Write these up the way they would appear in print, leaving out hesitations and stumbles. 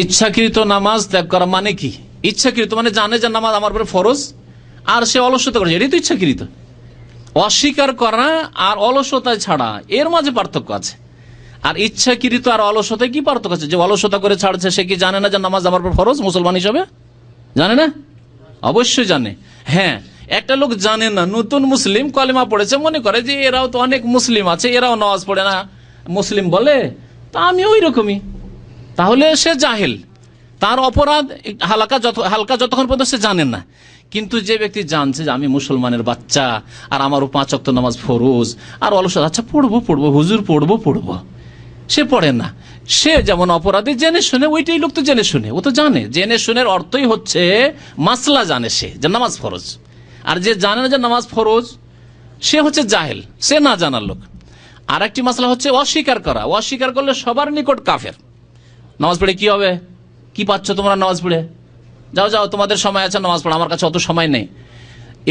ইচ্ছাকৃত নামাজ ত্যাগ করা মানে কি? ইচ্ছাকৃত মানে জানে যে নামাজ আমার উপরে ফরজ, আর সে অলসতা করে, এটাই তো ইচ্ছাকৃত। অস্বীকার করা আর অলসতায় ছাড়া এর মাঝে পার্থক্য আছে। আর ইচ্ছাকৃত আর অলসতায় কি পার্থক্য আছে? যে অলসতা করে ছাড়ছে সে কি জানে না যে নামাজ আমার উপর ফরজ মুসলমান হিসাবে? জানে না? অবশ্যই জানে। হ্যাঁ, একটা লোক জানে না, নতুন মুসলিম, কলেমা পড়েছে, মনে করে যে এরাও তো অনেক মুসলিম আছে, এরাও নামাজ পড়ে না, মুসলিম বলে, তা আমি ওই রকমই, তাহলে সে জাহেল। তার অপরাধ হালকা যতক্ষণ পর্যন্ত সে জানে না। কিন্তু যে ব্যক্তি জানছে যে আমি মুসলমানের বাচ্চা আর আমারও 5 ওয়াক্ত নামাজ ফরজ, আর অলসতা, আচ্ছা পড়বো হুজুর পড়বো, সে পড়ে না। সে যেমন অপরাধী জেনে শুনে, ওইটাই লোক তো জেনে শুনে, ও তো জানে, জেনে শুনের অর্থই হচ্ছে মাসলা জানে সে যে নামাজ ফরজ। আর যে জানে না যে নামাজ ফরজ সে হচ্ছে জাহেল, সে না জানার লোক। আর একটি মাসলা হচ্ছে অস্বীকার করা। অস্বীকার করলে সবার নিকট কাফের। নামাজ পড়ে কি হবে? কি পাচ্ছ তোমরা নামাজ পড়ে? যাও তোমাদের সময় আছে নামাজ পড়া, আমার কাছে অত সময় নেই।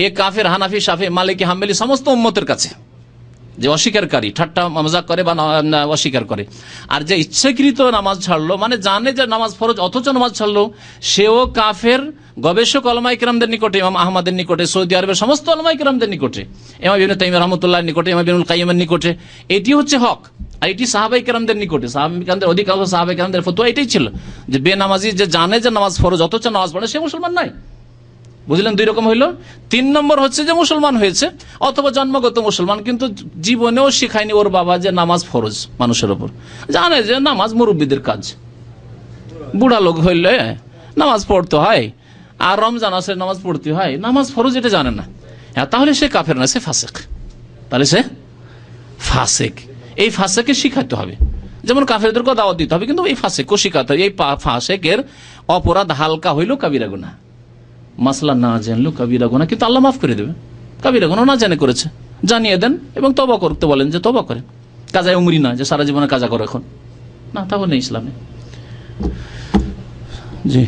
এ কাফের হানাফি, শাফি, মালিকি, হাম্বলি সমস্ত উম্মতের কাছে, যে অস্বীকারী, ঠাট্টা মজাক করে বা অস্বীকার করে। আর যে ইচ্ছাকৃত নামাজ ছাড়লো, মানে জানে যে নামাজ ফরজ অথচ নামাজ ছাড়লো, সেও কাফের। গবেষক ওলামায়ে কেরামদের নিকটে, ইমাম আহমদের নিকটে, সৌদি আরবের সমস্ত ওলামায়ে কেরামদের নিকটে, ইমাম ইবনে তাইমিয়া রাহমাতুল্লাহর নিকটে, ইমাম ইবনুল কাইয়িমের নিকটে এটি হচ্ছে হক। আর এটি সাহাবায়ে কেরামদের নিকটে, সাহাবায়ে কেরামদের অধিকাংশ সাহাবায়ে কেরামদের ফতোয়া এটাই ছিল যে বেনামাজি যে জানে যে নামাজ ফরজ অথচ নামাজ পড়ে সে মুসলমান নয়। বুঝলেন? 2 রকম হইল। 3 নম্বর হচ্ছে যে মুসলমান হয়েছে অথবা জন্মগত মুসলমান, কিন্তু জীবনেও শিখায়নি ওর বাবা যে নামাজ ফরজ মানুষের উপর। জানে যে নামাজ মুরব্বীদের কাজ, বুড়া লোক হইলে নামাজ পড়তে হয়, আর রমজান আসে নামাজ পড়তে হয়, নামাজ ফরজ এটা জানে না। হ্যাঁ, তাহলে সে কাফের না, সে ফাসেক। তাহলে সে ফাসেক। এই ফাসেককে শিখাতে হবে, যেমন কাফেরদেরকে দাওয়াত দিতে হবে, কিন্তু এই ফাসেকও শিখাতে হবে। এই ফাসেকের অপরাধ হালকা হইলেও কাবিরা গুনাহ, মাসলা না জানলেও কাবিরা গুনাহ, কিন্তু আল্লাহ মাফ করে দেবে। কাবিরা গুনাহ না জেনে করেছে, জানিয়ে দেন এবং তওবা করতে বলেন, যে তওবা করেন। কাজায় উমরি না যে সারা জীবনে কাজা করো এখন, না, তাহলে ইসলামে। জি।